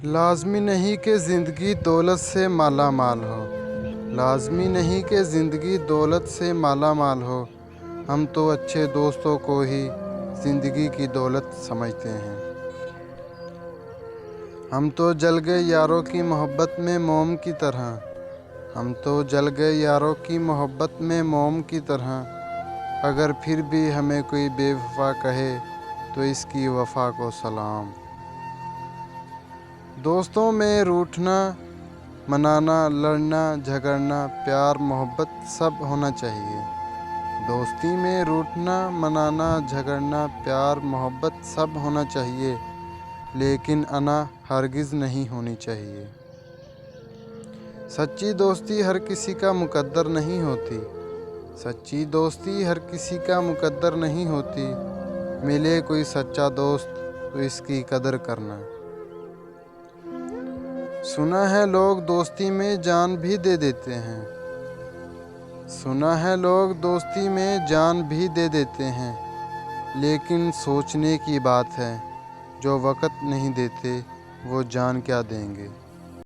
لازمی نہیں کہ زندگی دولت سے مالا مال ہو، لازمی نہیں کہ زندگی دولت سے مالا مال ہو، ہم تو اچھے دوستوں کو ہی زندگی کی دولت سمجھتے ہیں۔ ہم تو جل گئے یاروں کی محبت میں موم کی طرح، ہم تو جل گئے یاروں کی محبت میں موم کی طرح، اگر پھر بھی ہمیں کوئی بے وفا کہے تو اس کی وفا کو سلام۔ دوستوں میں روٹھنا منانا، لڑنا جھگڑنا، پیار محبت سب ہونا چاہیے۔ دوستی میں روٹھنا منانا جھگڑنا، پیار محبت سب ہونا چاہیے، لیکن انا ہرگز نہیں ہونی چاہیے۔ سچی دوستی ہر کسی کا مقدر نہیں ہوتی، سچی دوستی ہر کسی کا مقدر نہیں ہوتی، ملے کوئی سچا دوست تو اس کی قدر کرنا۔ سنا ہے لوگ دوستی میں جان بھی دے دیتے ہیں، سنا ہے لوگ دوستی میں جان بھی دے دیتے ہیں، لیکن سوچنے کی بات ہے جو وقت نہیں دیتے وہ جان کیا دیں گے۔